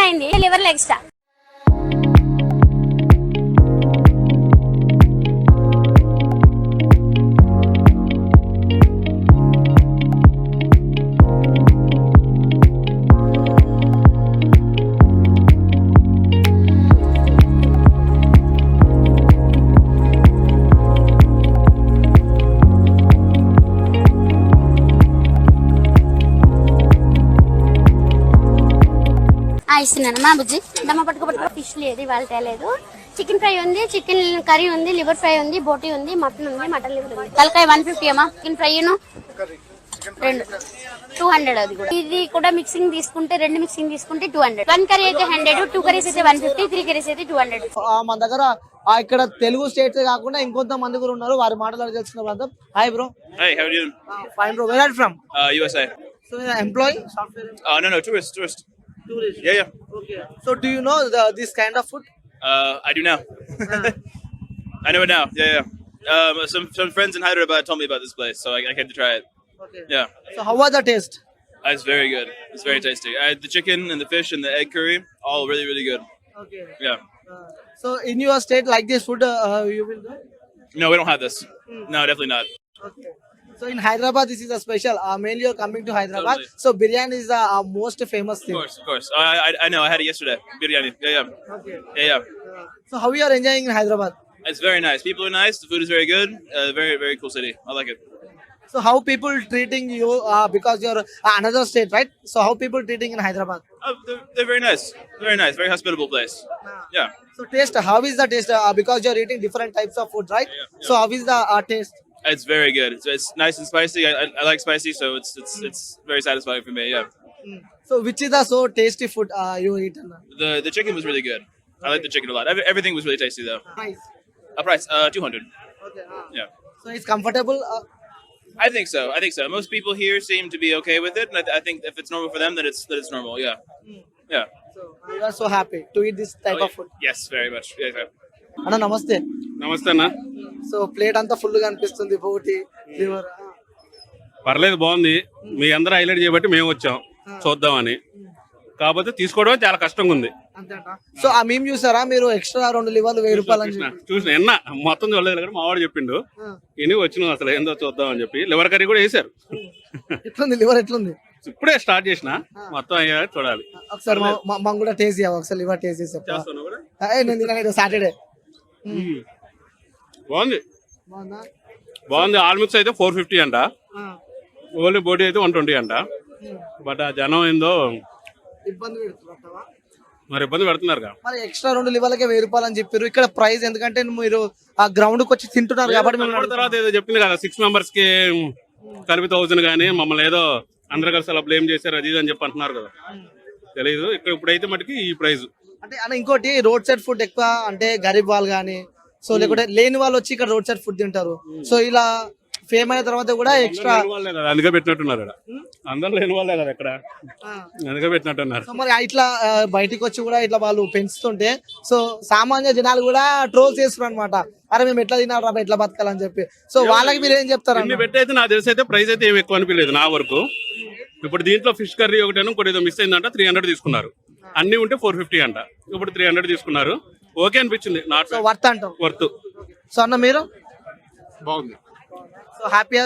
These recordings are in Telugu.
అయింది, లివర్ లో ఎక్స్ట్రా. ఇస్తున్నాను మా బుజ్జి దమ్మ పట్టుకోబట్టుకో. ఫిష్ లేదు ఇవాళ తేలేదు. చికెన్ ఫ్రై ఉంది, చికెన్ కర్రీ ఉంది, లివర్ ఫ్రై ఉంది, బోటీ ఉంది, మటన్ ఉంది, మటన్ లివర్ ఉంది. తలకాయ 150 అమ్మా. Chicken fry 200. అది కూడా ఇది కూడా మిక్సింగ్ తీసుకుంటే, రెండు మిక్సింగ్ తీసుకుంటే 200. 1 కర్రీ అయితే 100, 2 కర్రీస్ అయితే 150, 3 కర్రీస్ అయితే 200. మన దగ్గర ఇక్కడ తెలుగు స్టేట్స్ కాకుండా ఇంకొంత మంది కూడా ఉన్నారు, వారి మాటలు తెలుసుకున్న. Hi bro. Hey, how are you doing? Fine bro. Where are you from? USA. So you're an employee? Software? No, tourist. Tourist. Yeah. Okay. So do you know this kind of food? I do now. I know it now. Yeah. Some friends in Hyderabad told me about this place, so I came to try it. Okay. Yeah. So how was the taste? It's very good. It's very tasty. I had the chicken and the fish and the egg curry, all really, really good. Okay. Yeah. So in your state, like this food, you will do? No, we don't have this. No, definitely not. Okay. So in Hyderabad, this is a special. Mainly you're coming to Hyderabad. Totally. So biryani is the most famous thing. Of course. I know. I had it yesterday. Biryani. Yeah. Okay. Yeah. So how you are enjoying in Hyderabad? It's very nice. People are nice. The food is very good. Very, very cool city. I like it. So how people treating you because you're another state, right? So how people treating in Hyderabad? They're very nice. Very nice. Very hospitable place. Yeah. So taste, how is the taste? Because you're eating different types of food, right? Yeah. So how is the taste? It's very good. It's nice and spicy. I like spicy, so it's very satisfying for me. Yeah. So which is the so tasty food you eat? The chicken was really good. I like the chicken a lot. Everything was really tasty though. Price. Price 200. Okay. Yeah. So it's comfortable. I think so. Most people here seem to be okay with it, and I think if it's normal for them, then it's normal. Yeah. Yeah. So you are so happy to eat this type of food. Yes, very much. Yeah. అన్న నమస్తే. నమస్తే అన్న. సో ప్లేట్ అంతా ఫుల్ గా అనిపిస్తుంది, బోటి లివర్. పర్లేదు, బాగుంది. మీ అందరూ హైలైట్ చేయబట్టి మేము వచ్చాం చూద్దామని. కాకపోతే తీసుకోవడం చాలా కష్టంగా ఉంది. సో ఆ మేము చూసారా మీరు, ఎక్స్ట్రా 2 లివర్లు 1000 రూపాయలు అని చూసిన ఎన్న మొత్తం చూడలేదు కానీ మావాడు చెప్పిండు. ఇని వచ్చినాం అసలు ఏందో చూద్దాం అని చెప్పి. లివర్ కర్రీ కూడా వేసారు. ఎట్లుంది లివర్, ఎట్లుంది? ఇప్పుడే స్టార్ట్ చేసిన, మొత్తం అయ్యా చూడాలి. ఒకసారి మనం కూడా టేస్ట్ చేయాలి. ఒకసారి లివర్ టేస్ట్ చేసి చేస్తాను కూడా. నేను తినలేదు సాటర్డే. బాగుంది. బాగుంది. ఆల్ మిక్స్ అయితే 450 అంట, ఓన్లీ బోటీ అయితే 120 అంట. బట్ ఆ జనం ఏందో ఇబ్బంది పెడుతున్నా. మరి ఇబ్బంది పెడుతున్నారు. మరి ఎక్స్ట్రా 2 లివర్లకే 1000 రూపాయలు అని చెప్పారు. ఇక్కడ ప్రైస్ ఎందుకంటే మీరు ఆ గ్రౌండ్ కి వచ్చి తింటున్నారు కాబట్టి. తర్వాత ఏదో చెప్పింది కదా 6 మెంబర్స్ కి కలిపి 1000 కానీ మమ్మల్ని ఏదో అందరు కలిసి అలా బ్లేమ్ చేశారు అది అని చెప్పి అంటున్నారు కదా. తెలీదు. ఇక్కడ ఇప్పుడైతే మటుకి ఈ ప్రైజ్. అంటే అన్న ఇంకోటి, రోడ్ సైడ్ ఫుడ్ ఎక్కువ అంటే గరీబ్ వాళ్ళు కానీ, సో లేకుంటే లేని వాళ్ళు వచ్చి ఇక్కడ రోడ్ సైడ్ ఫుడ్ తింటారు. సో ఇలా ఫేమ్ అయిన తర్వాత కూడా ఎక్స్ట్రా అందుకే పెట్టినట్టున్నారు. అందరూ లేని వాళ్ళే కదా ఇక్కడ, అందుకే పెట్టినట్టున్నారు. సో మరి ఇట్లా బయటికి వచ్చి కూడా ఇట్లా వాళ్ళు పెంచుతుంటే సో సామాన్య జనాలు కూడా ట్రోల్ చేస్తున్నారు అనమాట. అరే మేము ఎట్లా తినాలి, ఎట్లా బతకాలని చెప్పి. సో వాళ్ళకి మీరు ఏం చెప్తారు? అన్ని పెట్టి అయితే నాకు తెలిసి అయితే ప్రైస్ అయితే ఏమి ఎక్కువ అనిపించలేదు నా వరకు. ఇప్పుడు దీంట్లో ఫిష్ కర్రీ ఒకటేనో కొద్దిగా మిస్ అయిందంట, 300 తీసుకున్నారు. అన్ని ఉంటే 450 అంట, ఇప్పుడు 300 తీసుకున్నారు. ఓకే అనిపించింది. నాట్ వర్త్ అంటాం. వర్త్. సో అన్న మీరు బాగుంది. సో హ్యాపీ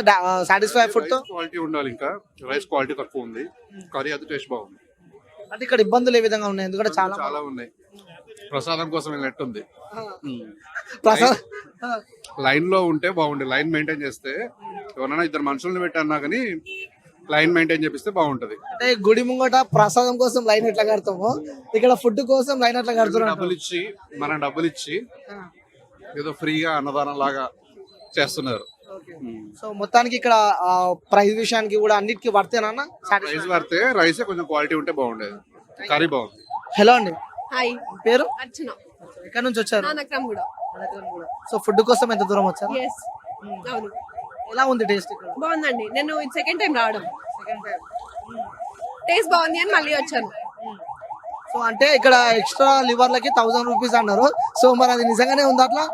సాటిస్ఫై ఫుడ్ తో? క్వాలిటీ ఉండాలి, ఇంకా రైస్ క్వాలిటీ తక్కువ ఉంది, కర్రీ అది టేస్ట్ బాగుంది. అంటే ఇక్కడ ఇబ్బందులు ఏ విధంగా ఉన్నాయి? ఎందుకంటే చాలా ఉన్నాయి. ప్రసాదం కోసం వెళ్ళినట్టుంది. లైన్ లో ఉంటే బాగుంది. లైన్ మెయింటైన్ చేస్తే ఎవరైనా 2 మనుషులను పెట్టన్నా కానీ లైన్ మెయింటైన్ చేపిస్తే బాగుంటది. అంటే గుడి ముంగట ప్రసాదం కోసం లైన్ ఎట్లా కడతామో ఇక్కడ ఫుడ్ కోసం లైన్ ఎట్లా కడుతున్నాం. మనం డబ్బులు ఇచ్చి ఏదో ఫ్రీగా అన్నదానం లాగా చేస్తున్నారు. సో మొత్తానికి ఇక్కడ ప్రైస్ విషయానికి కూడా అన్నిటికీ వర్తేనా? ప్రైస్ వర్తే. రైస్ కొంచెం క్వాలిటీ ఉంటే బాగుండేది. కర్రీ బాగుంది. హలో అండి, హాయ్, పేరు? అర్చన. ఎక్కడి నుంచి వచ్చారు? నానక్రమ్ కూడా. సో ఫుడ్ కోసం ఎంత దూరం వచ్చారు? yes అవును. ఎలా ఉంది టేస్ట్? బాగుందండి. నేను సెకండ్ టైం రావడం. టేస్ట్ బాగుంది అని మళ్ళీ వచ్చాను. సో అంటే ఇక్కడ ఎక్స్ట్రా లివర్లకి 1000 రూపీస్ అన్నారు. సో మరి అది నిజంగానే ఉంది అట్లా?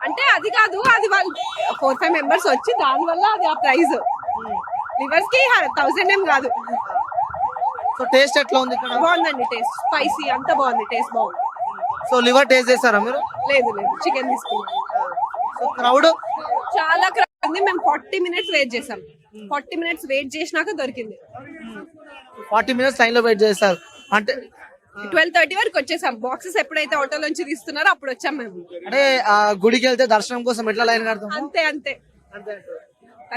అంటే అది కాదు, అది వాళ్ళు 4-5 మెంబర్స్ వచ్చి దాని వల్ల అది ఆ ప్రైస్. లివర్స్ కి 1000 ఏం కాదు. సో టేస్ట్ ఎట్లా ఉంది ఇక్కడ? బాగుందండి టేస్ట్, స్పైసీ అంతా బాగుంది, టేస్ట్ బాగుంది. సో లివర్ టేస్ట్ చేస్తారా మీరు? లేదు చికెన్ తీసుకున్నాం. సో క్రౌడ్ చాలా క్రౌడ్ ఉంది. మేము 40 minutes వెయిట్ చేసాం. 40 minutes వెయిట్ చేసినాక దొరికింది. 40 minutes లైన్ లో వెయిట్ చేస్తారు అంటే 12:30 వరకు వచ్చేసాం. బాక్సెస్ ఎప్పుడైతే హోటల్ నుంచి తీస్తున్నారో అప్పుడు వచ్చాం మేము. అంటే ఆ గుడికి వెళ్తే దర్శనం కోసం ఎట్లా లైన్ కడతాం? అంతే అంతే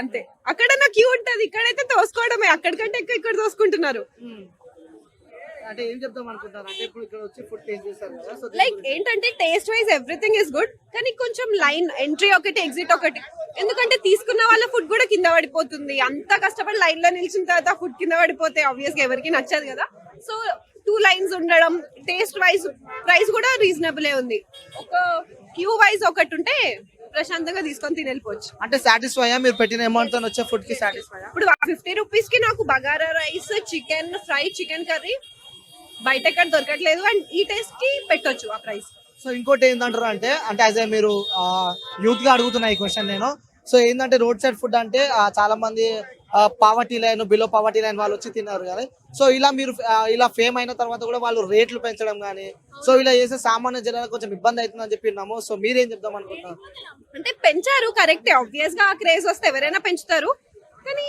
అంతే. అక్కడ నా క్యూ ఉంటది, ఇక్కడైతే తోసుకోవడమే. అక్కడికంటే ఇక్కడ తోసుకుంటున్నారు. అంటే ఏం చెప్తాం అనుకుంటారు అంటే ఇప్పుడు ఇక్కడ వచ్చి ఫుడ్ టేస్ట్ చేస్తారు కదా, సో లైక్ ఏంటంటే taste wise everything is good, కానీ కొంచెం లైన్ ఎంట్రీ ఒకటి ఎగ్జిట్ ఒకటి. ఎందుకంటే తీసుకున్న వాళ్ళ ఫుడ్ కూడా కింద పడిపోతుంది. అంత కష్టపడి లైన్ లో నిలిచిన తర్వాత ఫుడ్ కింద పడిపోతే ఆబ్వియస్ గా ఎవరికి నచ్చదు కదా. సో 2 lines ఉండడం, టేస్ట్ వైజ్ ప్రైస్ కూడా రీజనబుల్ ఉంది. ఒక క్యూ వైజ్ ఒకటి ఉంటే ప్రశాంతంగా తీసుకొని తిని వెళ్ళిపోవచ్చు. అంటే సాటిస్ఫై మీరు పెట్టిన అమౌంట్ తో వచ్చే ఫుడ్ కి సాటిస్ఫై? ఇప్పుడు 50 rupees కి నాకు bagara rice, chicken fry, chicken curry బయట ఎక్కడ దొరకట్లేదు. అండ్ ఈ టేస్ట్ కి పెట్టొచ్చు ఆ ప్రైస్. సో ఇంకోటి ఏంటంటారు అంటే అదే మీరు యూత్ గా అడుగుతున్నా ఈ క్వశ్చన్ నేను. సో ఏంటంటే రోడ్ సైడ్ ఫుడ్ అంటే చాలా మంది poverty line, below poverty line వాళ్ళు వచ్చి తిన్నారు కదా. సో ఇలా మీరు ఇలా ఫేమ్ అయిన తర్వాత కూడా వాళ్ళు రేట్లు పెంచడం కానీ సో ఇలా చేసే సామాన్య జనాలకు కొంచెం ఇబ్బంది అవుతుందని చెప్పి విన్నాము. సో మీరేం చెప్దాం అనుకుంటున్నారు? అంటే పెంచారు కరెక్టే, ఆబ్వియస్ గా ఆ క్రేజ్ వస్తే ఎవరైనా పెంచుతారు. కానీ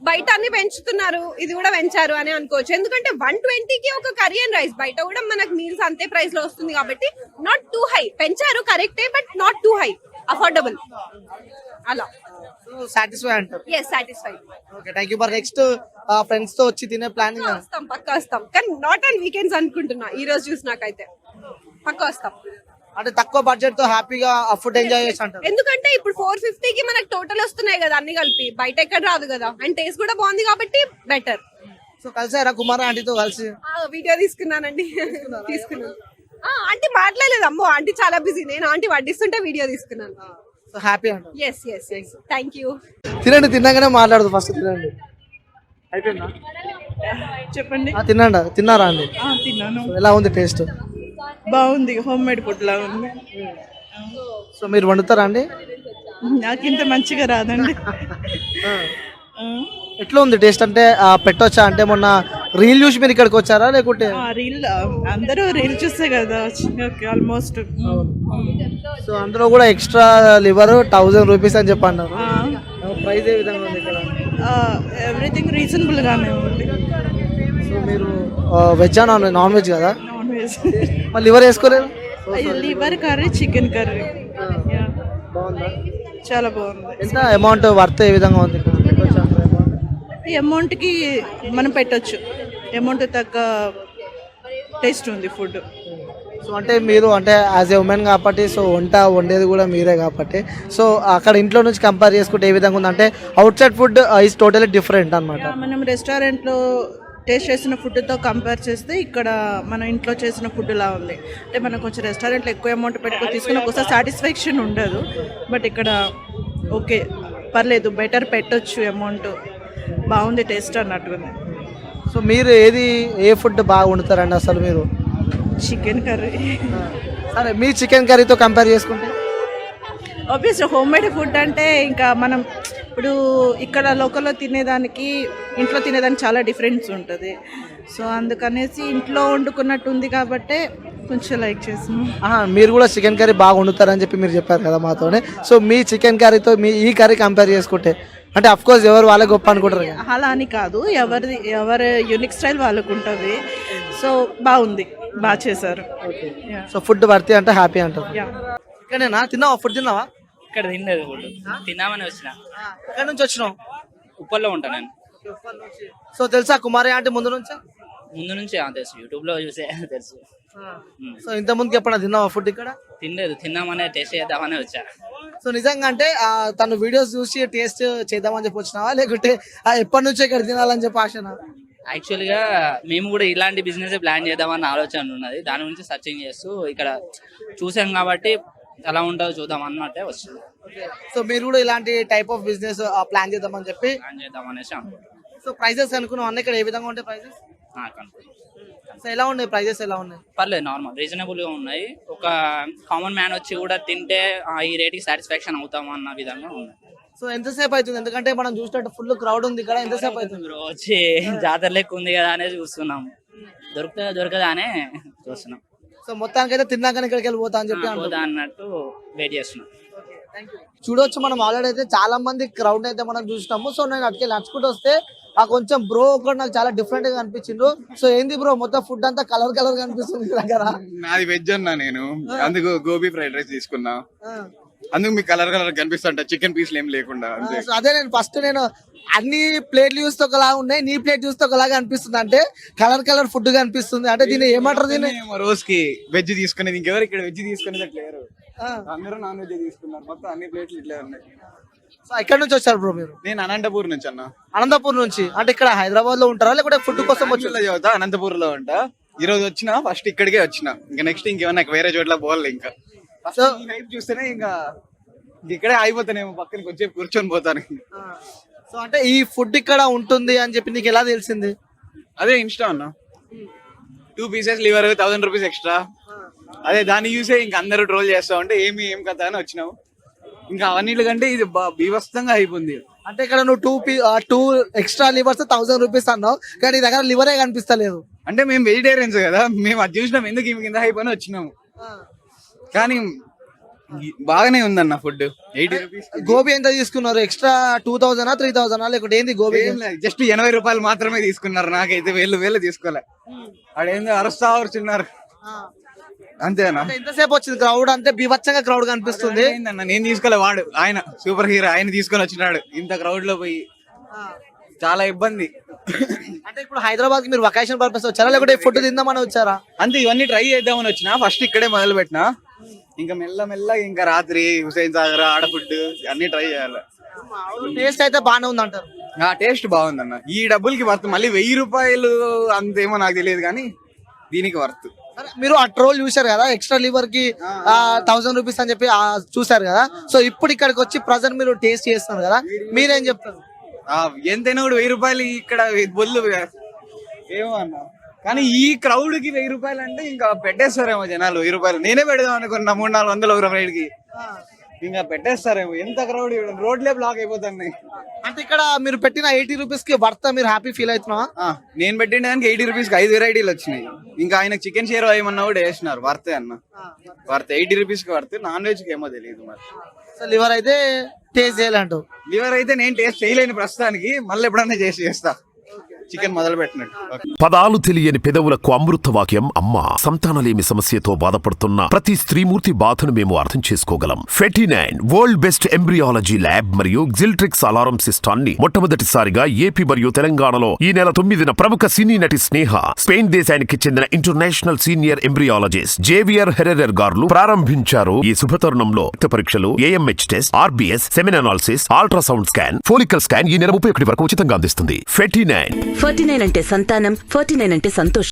బయట అన్ని పెంచుతున్నారు, ఇది కూడా పెంచారు అని అనుకోవచ్చు. ఎందుకంటే 120కి ఒక కర్రీ అండ్ రైస్, బయట కూడా మనకు మీల్స్ అంతే ప్రైస్ లో వస్తుంది కాబట్టి నాట్ టూ హై. పెంచారు కరెక్టే, but not too high, affordable అలా. సో సాటిస్ఫై అంటారు? Yes satisfy. Okay, thank you. మరి నెక్స్ట్ ఫ్రెండ్స్ తో వచ్చి తినే ప్లానింగ్? వస్తాం, పక్కా వస్తాం. కానీ నాట్ ఆన్ వీకెండ్స్ అనుకుంటున్నా. ఈ రోజు చూసినాకైతే పక్కా వస్తాం. అంటే తక్కువ బడ్జెట్ తో హ్యాపీగా ఫుడ్ ఎంజాయ్ చేసి అంటారు. ఎందుకంటే ఇప్పుడు 450కి మనకు టోటల్ వస్తున్నాయి కదా అన్ని కలిపి, బయట ఎక్కడ రాదు కదా. అండ్ టేస్ట్ కూడా బాగుంది కాబట్టి బెటర్. సో కలిసారా కుమార్ ఆంటీతో కలిసి? వీడియో తీసుకున్నానండి. తీసుకున్నాను. ఆంటీ మాట్లాడలేదు, అమ్మో ఆంటీ చాలా బిజీ. నేను ఆంటీ వడ్డిస్తుంటే వీడియో తీసుకున్నాను. సో హ్యాపీ అంటారు? Yes yes yes, thank you. తినండి, తిన్నాగానే మాట్లాడదు. ఫస్ట్ తినండి. అయిపోయిందా? చెప్పండి. తిన్నారా అండి? తిన్నాను. సో ఎలా ఉంది టేస్ట్? బాగుంది, హోమ్ మేడ్ ఫుడ్ లా ఉంది. సో మీరు వండుతారా అండి? నాకు ఇంత మంచిగా రాదండి. ఎట్లా ఉంది టేస్ట్? అంటే పెట్టొచ్చా? అంటే మొన్న రీల్ చూసి మీరు ఇక్కడికి వచ్చారా లేకుంటే? రీల్ అందరూ రీల్ చూస్తే కదా ఆల్మోస్ట్. సో అందులో కూడా ఎక్స్ట్రా లివర్ 1000 రూపీస్ అని చెప్పి అన్నారు. ప్రైస్ ఏ విధంగా ఉంది ఇక్కడ? ఎవ్రీథింగ్ రీజనబుల్ గానే ఉంది. సో మీరు వెజ్ నాన్ వెజ్ కదా? Non veg. మరి లివర్ వేసుకోలేదు? Liver curry, chicken curry. బాగుందా? చాలా బాగుంది. ఎంత అమౌంట్ వర్త్ ఏ విధంగా ఉంది? ఈ అమౌంట్కి మనం పెట్టొచ్చు. అమౌంట్ తగ్గ టేస్ట్ ఉంది ఫుడ్. సో అంటే మీరు అంటే యాజ్ ఏ ఉమెన్ కాబట్టి సో వండేది కూడా మీరే కాబట్టి సో అక్కడ ఇంట్లో నుంచి కంపేర్ చేసుకుంటే ఏ విధంగా ఉంది? అంటే out side food is totally different అనమాట. మనం రెస్టారెంట్లో టేస్ట్ చేసిన ఫుడ్తో కంపేర్ చేస్తే ఇక్కడ మన ఇంట్లో చేసిన ఫుడ్ లా ఉంది. అంటే మనం కొంచెం రెస్టారెంట్లో ఎక్కువ అమౌంట్ పెట్టుకొని తీసుకుని ఒకసారి సాటిస్ఫాక్షన్ ఉండదు. బట్ ఇక్కడ ఓకే, పర్లేదు, బెటర్ పెట్టొచ్చు, అమౌంట్ బాగుంది, టేస్ట్ అన్నట్టుగా. సో మీరు ఏ ఫుడ్ బాగా వండుతారండి అసలు మీరు? Chicken curry. సరే, మీ చికెన్ కర్రీతో కంపేర్ చేసుకుంటే? ఆబ్వియస్లీ హోమ్ మేడ్ ఫుడ్ అంటే ఇంకా మనం ఇప్పుడు ఇక్కడ లోకల్లో తినేదానికి ఇంట్లో తినేదానికి చాలా డిఫరెన్స్ ఉంటుంది. సో అందుకనేసి ఇంట్లో వండుకున్నట్టు ఉంది కాబట్టి కొంచెం లైక్ చేస్తున్నాం. మీరు కూడా చికెన్ కర్రీ బాగా వండుతారని చెప్పి మీరు చెప్పారు కదా మాతోనే. సో మీ చికెన్ కర్రీతో మీ ఈ కర్రీ కంపేర్ చేసుకుంటే అంటే అఫ్ కోర్స్ ఎవరు వాళ్ళే గొప్ప అనుకుంటారు కదా. అలా అని కాదు, ఎవరి యూనిక్ స్టైల్ వాళ్ళకు ఉంటుంది. సో బాగుంది, బాగా చేశారు. సో ఫుడ్ వర్తి అంటే హ్యాపీ అంటారు. ఇక్కడేనా తిన్నావా? ఫుడ్ తిన్నావా? ఇక్కడ తినలేదు ఫుడ్, తిన్నామని వచ్చిన. ఎక్కడి నుంచి వచ్చినావు? ఉప్పల్లో ఉంటా నేను. సో తెలుసా కుమారి అంటే ముందు నుంచా? ముందు నుంచి తెలుసు, యూట్యూబ్ లో చూసే తెలుసు. సో ఇంత ముందుకి ఎప్పుడైనా తిన్నావా ఫుడ్ ఇక్కడ? తినలేదు, తిన్నామనే టేస్ట్ చేద్దామనే వచ్చా. సో నిజంగా అంటే తను వీడియోస్ చూసి టేస్ట్ చేద్దామని చెప్పి వచ్చినావా లేకుంటే ఎప్పటి నుంచో ఇక్కడ తినాలని చెప్పి ఆశనా? యాక్చువల్ గా మేము కూడా ఇలాంటి బిజినెస్ ప్లాన్ చేద్దామని ఆలోచన ఉన్నది. దాని గురించి సర్చింగ్ చేస్తూ ఇక్కడ చూసాం కాబట్టి ఎలా ఉంటుందో చూద్దాం అన్నట్టే వచ్చింది. సో మీరు కూడా ఇలాంటి టైప్ ఆఫ్ బిజినెస్ ప్లాన్ చేద్దామని చెప్పి ప్లాన్ చేద్దామనేసి అనుకుంటున్నాం. సో ప్రైజెస్ అనుకున్నాం అన్న ఇక్కడ ఏ విధంగా ఉంటాయి ప్రైజెస్? సో ఎలా ఉన్నాయి ప్రైజెస్? ఎలా ఉన్నాయి? పర్లేదు, నార్మల్ రీజనబుల్ గా ఉన్నాయి. ఒక కామన్ మ్యాన్ వచ్చి కూడా తింటే ఈ రేట్ కి సాటిస్ఫాక్షన్ అవుతాం అన్న విధంగా ఉన్నాయి. సో ఎంతసేపు అవుతుంది, ఎందుకంటే మనం చూసినట్టు ఫుల్ క్రౌడ్ ఉంది ఇక్కడ, ఎంతసేపు అవుతుంది? బ్రో వచ్చి జాతర లెక్క ఉంది కదా అనేది చూస్తున్నాం, దొరుకుతుందా దొరకదా అనే చూస్తున్నాం. సో మొత్తానికి అయితే తిన్నాక ఇక్కడికి వెళ్ళిపోతా అని చెప్పి పోదా అన్నట్టు వెయిట్ చేస్తున్నాం. చూడొచ్చు మనం ఆల్రెడీ అయితే చాలా మంది క్రౌడ్ అయితే మనం చూసినాము. సో నేను అటుకెళ్ళి నడుచుకుంటూ వస్తే ఆ కొంచెం బ్రో ఒకటి నాకు చాలా డిఫరెంట్ గా కనిపించిండు. సో ఏంది బ్రో మొత్తం ఫుడ్ అంతా కలర్ కలర్ కనిపిస్తుంది మీ దగ్గర? నాది వెజ్ అన్నా, నేను అందుకు గోబీ ఫ్రైడ్ రైస్ తీసుకున్నా, అందుకు మీకు కలర్ కలర్ కనిపిస్తుంట, చికెన్ పీస్లు ఏం లేకుండా అంతే. సో అదే నేను ఫస్ట్ అన్ని ప్లేట్లు చూస్తే ఒకలా ఉన్నాయి, నీ ప్లేట్ చూస్తే ఒకలాగా అనిపిస్తుంది, అంటే కలర్ కలర్ ఫుడ్ కనిపిస్తుంది. అంటే దీన్ని ఏమంటారు? దీన్ని రోజుకి వెజ్ తీసుకునేది, ఇంకెవరు ఇక్కడ వెజ్ తీసుకునేది లేరు, అందరూ నాన్ వెజ్ తీసుకున్నారు. మొత్తం అన్ని ప్లేట్లు ఇట్లే ఉన్నాయి. సో ఎక్కడి నుంచి వచ్చారు బ్రో మీరు? నేను అనంతపూర్ నుంచి అన్న. అనంతపూర్ నుంచి అంటే ఇక్కడ హైదరాబాద్ లో ఉంటారా లేకపోతే ఫుడ్ కోసం వచ్చి? చదువుతా, అనంతపూర్ లో ఉంటా. ఈ రోజు వచ్చిన ఫస్ట్ ఇక్కడికే వచ్చిన, ఇంకా నెక్స్ట్ ఇంకేమన్నా వేరే చోట్ల పోవాలి. ఇంకా సో హైప్ చూస్తేనే ఇంకా ఇక్కడే అయిపోతానేమో, పక్కన కొంచెం కూర్చొని పోతాను. సో అంటే ఈ ఫుడ్ ఇక్కడ ఉంటుంది అని చెప్పి నీకు ఎలా తెలిసింది? అదే ఇన్స్టా అన్న, 2 pieces లివర్ 1000 రూపీస్ ఎక్స్ట్రా, అదే దాన్ని చూసే ఇంకా అందరూ ట్రోల్ చేస్తా ఉంటే ఏం కథ అని వచ్చినావు. ఇంకా అవన్నిటి కంటే ఇది బీభత్సంగా అయిపోయింది. అంటే ఇక్కడ నువ్వు 2 ఎక్స్ట్రా లివర్స్ 1000 రూపీస్ అన్నావు, కానీ నీ దగ్గర లివరే కనిపిస్తలేదు. అంటే మేము వెజిటేరియన్స్ కదా, మేము అది చూసినాం ఎందుకు ఈమె కింద అయిపోయి వచ్చినాము. కానీ బాగానే ఉందన్న ఫుడ్. 80 రూపీస్. గోబీ ఎంత తీసుకున్నారు? ఎక్స్ట్రా 2000 3000 లేకపోతే ఏంది గోబీ? జస్ట్ 80 రూపాయలు మాత్రమే తీసుకున్నారు, నాకైతే వేలు తీసుకోలే. అదేందో అరుస్తా కూర్చున్నారు అంతేనా? ఎంతసేపు వచ్చింది క్రౌడ్? అంటే బీభత్సంగా క్రౌడ్ కనిపిస్తుంది. నేను తీసుకోలే, వాడు ఆయన సూపర్ హీరో ఆయన తీసుకొని వచ్చినాడు ఇంత క్రౌడ్ లో పోయి, చాలా ఇబ్బంది. అంటే ఇప్పుడు హైదరాబాద్ కి మీరు వెకేషన్ పర్పస్ వచ్చారా లేకపోతే ఫుడ్ తిందామని వచ్చారా? అంతే, ఇవన్నీ ట్రై చేద్దామని వచ్చిన. ఫస్ట్ ఇక్కడే మొదలు పెట్టినా, ఇంకా మెల్ల ఇంకా రాత్రి హుసేన్ సాగర్ ఆడ ఫుడ్ అన్ని ట్రై చేయాలి. టేస్ట్ అయితే బాగానే ఉంది అంటారు? టేస్ట్ బాగుందన్న, ఈ డబ్బులకి వర్త్. మళ్ళీ 1000 రూపాయలు అంతేమో నాకు తెలియదు, కానీ దీనికి వర్త్. మీరు ఆ ట్రోల్ చూసారు కదా, ఎక్స్ట్రా లివర్ కి 1000 రూపీస్ అని చెప్పి చూసారు కదా. సో ఇప్పుడు ఇక్కడికి వచ్చి ప్రజెంట్ మీరు టేస్ట్ చేస్తున్నారు కదా, మీరేం చెప్తారు? ఎంతైనా కూడా 1000 రూపాయలు ఇక్కడ బొల్లు ఏమో అన్న, కానీ ఈ క్రౌడ్ కి 1000 రూపాయలు అంటే ఇంకా పెట్టేస్తారేమో జనాలు. 1000 రూపాయలు నేనే పెడదాం అనుకున్నా, 300-400 ఒక రైడ్ కి, ఇంకా పెట్టేస్తారేమో. ఎంత క్రౌడ్, రోడ్లే బ్లాక్ అయిపోతున్నాయి. అంటే ఇక్కడ మీరు పెట్టిన 80 రూపీస్ కి వర్త్, మీరు హ్యాపీ ఫీల్ అవుతున్నా? నేను పెట్టిన దానికి 80 రూపీస్ కి 5 వెరైటీలు వచ్చినాయి. ఇంకా ఆయన చికెన్ షేర్ ఏమన్నా కూడా వేసినారు, వర్తే అన్న, వర్త్. 80 రూపీస్ కి వర్త్. నాన్ వెజ్ కి ఏమో తెలియదు మరి. సో లివర్ అయితే టేస్ట్ చేయాలంటూ? లివర్ అయితే నేను టేస్ట్ చేయలేను ప్రస్తుతానికి, మళ్ళీ ఎప్పుడన్నా చేస్తా చికెన్ మొదలు పెట్టినట్టు. పదాలు తెలియని పెదవులకు అమృత వాక్యం అమ్మ. సంతానలేమి సమస్యతో బాధపడుతున్న ప్రతి స్త్రీమూర్తి బాధను మేము అర్థం చేసుకోగలం. 49 వరల్డ్ బెస్ట్ ఎంబ్రియాలజీ ల్యాబ్ మరియు జిల్ట్రిక్స్ అలారం సిస్టాన్ని మొట్టమొదటిసారిగా ఏపీ మరియు తెలంగాణలో ఈ నెల 9న ప్రముఖ సినీ నటి స్నేహ, స్పెయిన్ దేశానికి చెందిన international senior embryologist Javier Herrera గారు ప్రారంభించారు. ఈ శుభతరుణంలో రక్త పరీక్షలు, AMH test, RBS, semen analysis, ultrasound scan, follicle scan ఈ నెల 31 వరకు ఉచితంగా అందిస్తుంది. 49 49 అంటే సంతానం, 49 అంటే సంతోషం.